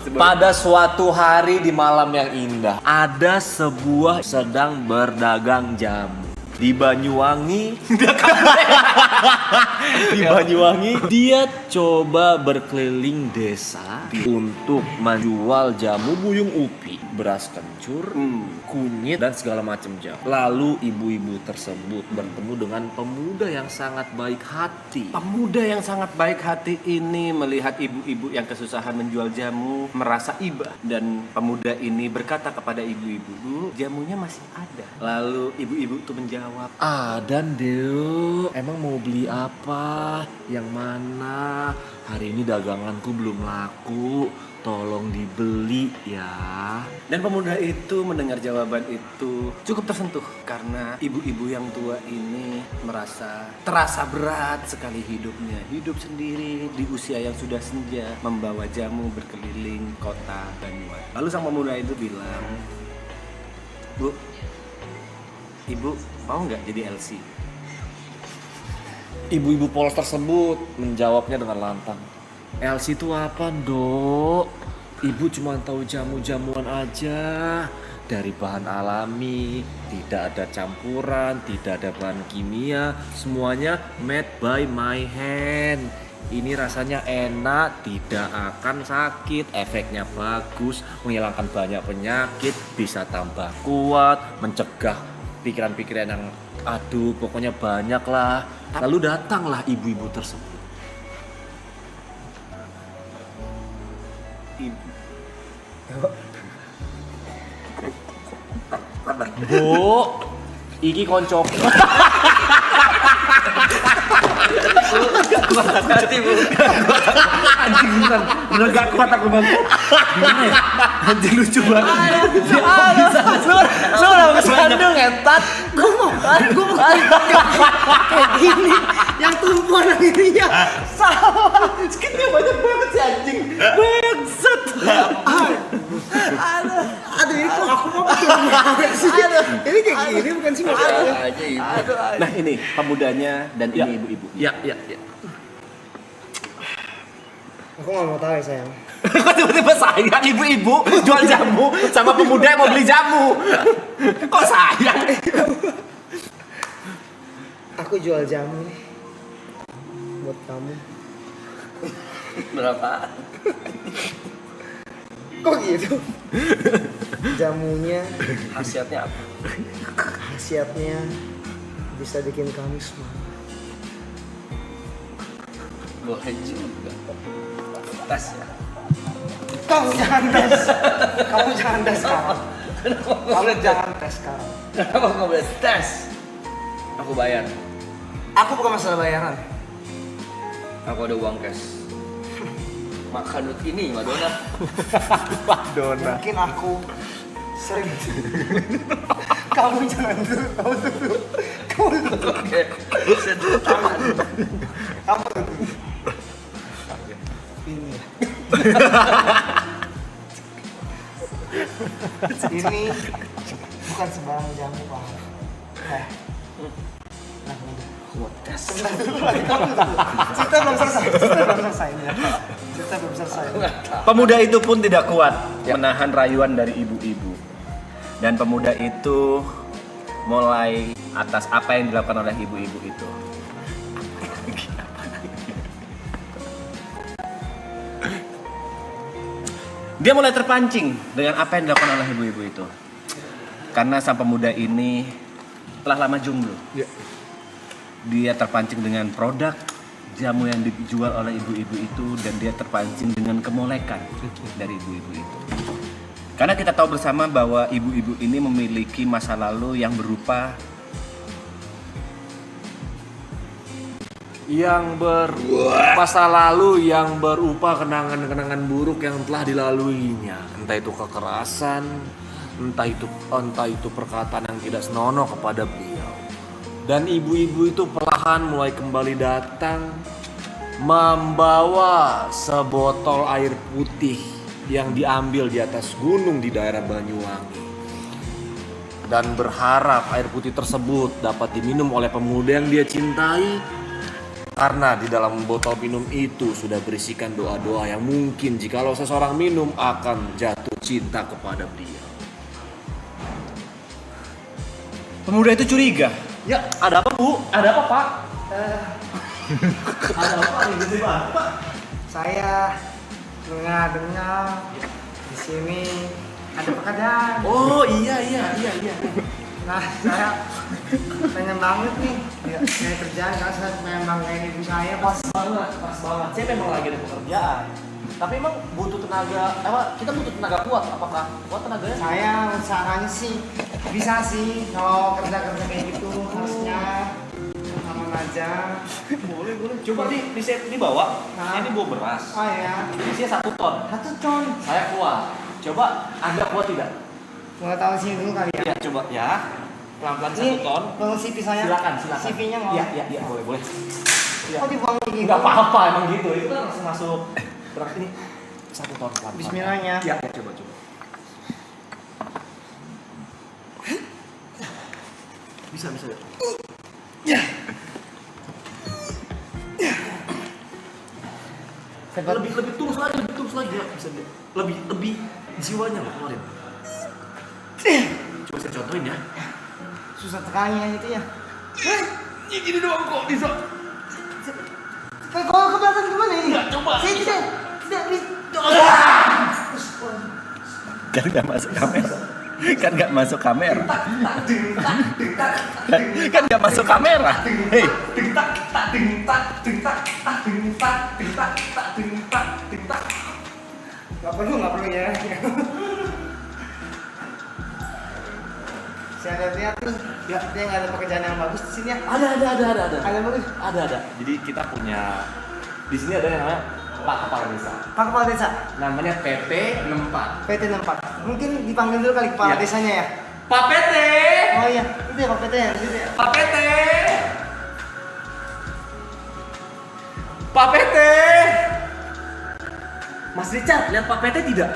Pada suatu hari di malam yang indah, ada sebuah sedang berdagang jamu di Banyuwangi. Di Banyuwangi, dia coba berkeliling desa untuk menjual jamu buyung upi, beras kencur, kunyit dan segala macam jamu. Lalu ibu-ibu tersebut bertemu dengan pemuda yang sangat baik hati. Pemuda yang sangat baik hati ini melihat ibu-ibu yang kesusahan menjual jamu, merasa iba. Dan pemuda ini berkata kepada ibu-ibu, "Bu, jamunya masih ada." Lalu ibu-ibu itu menjawab, Ada Deo, emang mau beli apa? Yang mana? Hari ini daganganku belum laku, tolong dibeli ya. dan pemuda itu mendengar jawaban itu cukup tersentuh karena ibu-ibu yang tua ini terasa berat sekali hidupnya. Hidup sendiri di usia yang sudah senja, membawa jamu berkeliling kota Banyuwangi. Lalu sang pemuda itu bilang, "Bu, Ibu mau nggak jadi LC?" Ibu-ibu polos tersebut menjawabnya dengan lantang. LC itu apa, Dok? Ibu cuma tahu jamu-jamuan aja. Dari bahan alami, tidak ada campuran, tidak ada bahan kimia, semuanya made by my hand. Ini rasanya enak, tidak akan sakit, efeknya bagus, menghilangkan banyak penyakit, bisa tambah kuat, mencegah pikiran-pikiran yang aduh pokoknya banyak lah. Lalu datanglah ibu-ibu tersebut. Bu, iki koncoku. Hati, Bu. Anjing beneran gak kuat aku banget. Gimana ya? Anjing lucu banget. Lu udah kesandung ngentat. Gue mau kayak gini yang tumpuan ini ya sama Skinnya banyak banget sih anjing. Bangsat. aduh ini kok aku mau betul banget sih ini kayak gini bukan sih maksudnya Nah ini pemudanya dan ini ibu-ibu. Ya. aku nggak mau tahu ya sayang Kok tiba-tiba sayang ibu-ibu jual jamu sama pemuda yang mau beli jamu? Kok sayang? aku jual jamu buat kamu Berapa? kok gitu jamunya Khasiatnya apa? khasiatnya bisa bikin kamu semangat Boleh juga. Tas ya. kamu jangan tes sekarang kamu jangan tes sekarang Kenapa nggak boleh tes? Aku bayar. aku bukan masalah bayaran Aku ada uang cash. Makan duit ini Madonna. mungkin aku sering kamu jangan dulu kamu dulu Oke. Sentuh tangan. kamu dulu ini ini bukan sembarang jamu pak nah udah sebentar dulu lagi kamu dulu cerita belum selesai Pemuda itu pun tidak kuat menahan rayuan dari ibu-ibu. Dan pemuda itu mulai atas apa yang dilakukan oleh ibu-ibu itu. Dia mulai terpancing dengan apa yang dilakukan oleh ibu-ibu itu. Karena sang pemuda ini telah lama jomblo. Dia terpancing dengan produk jamu yang dijual oleh ibu-ibu itu, dan dia terpancing dengan kemolekan dari ibu-ibu itu. Karena kita tahu bersama bahwa ibu-ibu ini memiliki masa lalu yang berupa masa lalu yang berupa kenangan-kenangan buruk yang telah dilaluinya. Entah itu kekerasan, entah itu perkataan yang tidak senonoh kepada beliau. Dan ibu-ibu itu perlahan mulai kembali datang membawa sebotol air putih yang diambil di atas gunung di daerah Banyuwangi, dan berharap air putih tersebut dapat diminum oleh pemuda yang dia cintai Karena di dalam botol minum itu sudah berisikan doa-doa yang mungkin jikalau seseorang minum akan jatuh cinta kepada beliau. Pemuda itu curiga. Ya, ada apa Bu? Ada apa Pak? Ada apa nih gitu Pak? Saya dengar di sini ada pekerjaan. Oh iya. Nah, saya pengen banget nih kayak kerjaan karena saya memang kayak ibu saya pas Pas banget. Saya memang lagi ada pekerjaan. Tapi emang butuh tenaga, kita butuh tenaga kuat. Apakah kuat tenaganya? saya usahanya sih bisa sih kalau kerja kayak gitu harusnya aman aja. Boleh. Coba dibawa. Hah? Ini bawa beras. Oh ya, Isinya 1 ton. 1 ton. Saya kuat. Coba Anda kuat tidak? Mau tahu sini dulu kali ya. Ya, coba ya. Pelan-pelan Ini 1 ton. kalau CV saya. Silakan. CV-nya mau. Iya, boleh. Kok dibuang kayak gitu? Enggak apa-apa emang gitu. Itu kan langsung masuk. Berarti ini 1 ton pelan-pelan. Bismillahnya. Ya, coba. Bisa. Lebih tulus lagi ya. Bisa lebih jiwanya loh keluarin. Coba saya contohin ya. Susah tekannya itu ya. Ini gini doang kok bisa. Kalau ke belakang gimana ini? Enggak, coba. Saya tidak bisa. Kan nggak masuk kamera. Kan nggak masuk kamera. Kan nggak masuk kamera. Hei, Nggak perlu ya. Saya lihat tuh, dia nggak ada pekerjaan yang bagus di sini ya. Ada. Ada yang bagus. Ada. Jadi kita punya di sini ada yang namanya Pak Kepala Desa. Pak Kepala Desa, Namanya PP 64. PT 64. Mungkin dipanggil dulu kali kepala Ya. desanya ya. Pak PT. Oh iya, itu ya Pak PT ya. Itu ya. Pak PT. Pak PT. Mas Richard, lihat Pak PT tidak?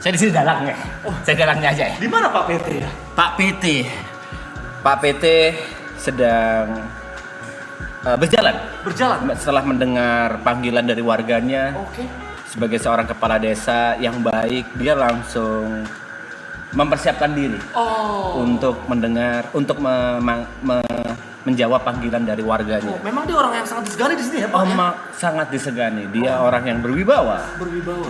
saya di sini dalangnya. Saya dalangnya aja ya. Di mana Pak PT ya? Pak PT sedang berjalan. Setelah mendengar panggilan dari warganya Oke. sebagai seorang kepala desa yang baik, dia langsung mempersiapkan diri untuk menjawab panggilan dari warganya. Memang dia orang yang sangat disegani di sini ya, Pak? Sangat disegani. Dia orang yang berwibawa.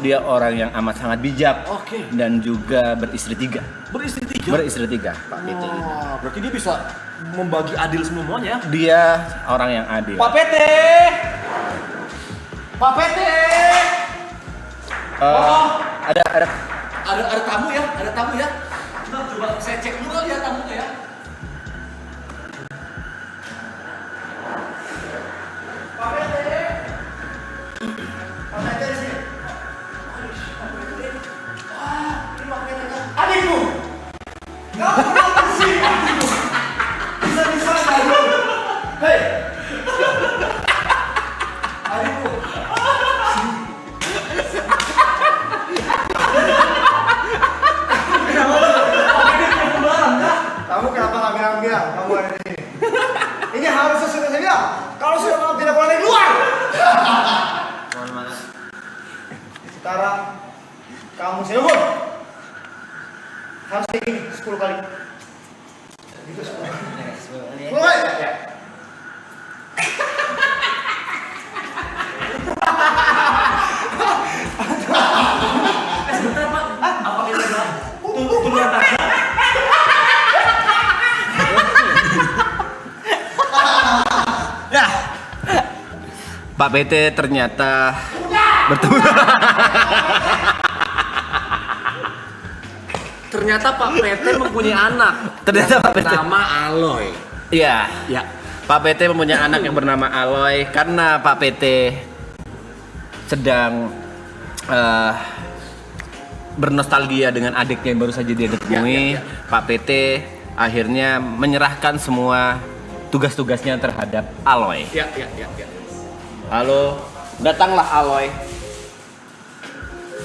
Dia orang yang amat sangat bijak. Oke. Dan juga beristri 3. Beristri 3. Pak PT ini. Berarti dia bisa membagi adil semuanya. Dia orang yang adil. Pak PT. Pak PT. Ada tamu ya. Coba saya cek dulu kali ya tamunya ya. Pak PT. Pak PT di sini. Ini Pak PT kan? Adikku. Kamu di sini. Bisa aja. Hei. Adikku. Kamu kenapa nggak bilang kamu ada di sini? Ini harus sesuai saya bilang. Kalau sudah mau tidak boleh keluar. Sekarang kamu saya hukum. Harus kayak gini 10 kali. Gitu 10 kali. 10 kali. Ya. Sebentar Pak. Apa kita bilang? Turun tangga. Pak PT ternyata bertemu. Ternyata Pak PT mempunyai anak. Ternyata Pak PT. Nama Aloy. Iya. Ya. Pak PT mempunyai anak yang bernama Aloy karena Pak PT sedang bernostalgia dengan adiknya yang baru saja dia temui. Pak PT akhirnya menyerahkan semua tugas-tugasnya terhadap Aloy. Ya. Lalu datanglah Aloy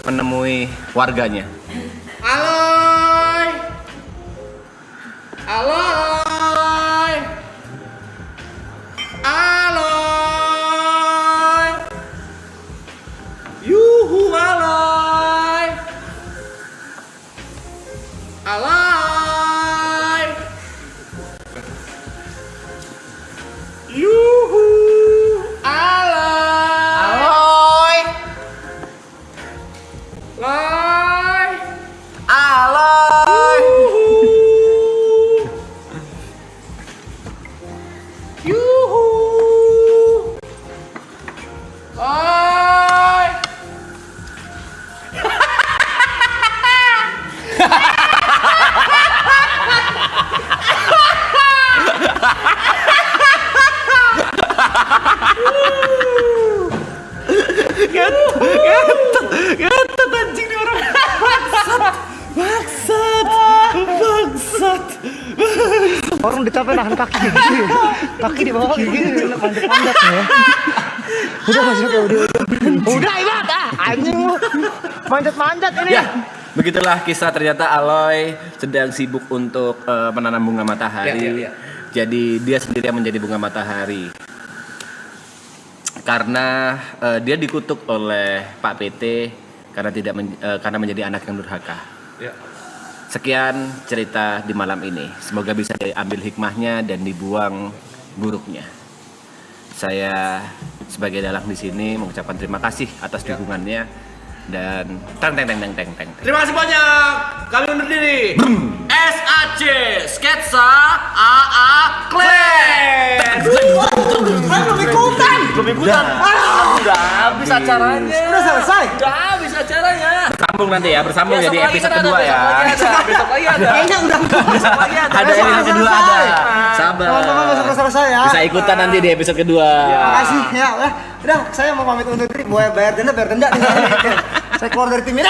menemui warganya. Aloy. Aloy. Aloy. Aloy. Aloy. Yuhu. Aloy. Ngetet anjing nih orang. Bangsat. Orang dicapai nahan kaki gitu. Kaki di bawah gitu, manjat-manjat ya. Udah masuk ya udah. Udah Ibat anjing lu. Manjat-manjat ini. Ya, begitulah kisah. Ternyata Aloy sedang sibuk untuk menanam bunga matahari. Ya. Jadi dia sendiri yang menjadi bunga matahari. Karena dia dikutuk oleh Pak PT karena karena menjadi anak yang durhaka. Ya. Sekian cerita di malam ini. Semoga bisa diambil hikmahnya dan dibuang buruknya. Saya sebagai dalang di sini mengucapkan terima kasih atas dukungannya dan teng. Terima kasih banyak. Kami undur diri. SAC Sketsa AA Class. Belum ikutan. Udah habis acaranya. Udah selesai. Udah habis acaranya. Bersambung nanti ya, bersambung jadi episode kedua ya. Besok lagi ada. Kayaknya udah Besok lagi ada. Ada episode kedua ada. Sabar. teman-teman besok selesai ya. Bisa ikutan nanti di episode kedua. Makasih ya. Udah, saya mau pamit undur diri. Bayar denda nih. Saya keluar dari tim ini.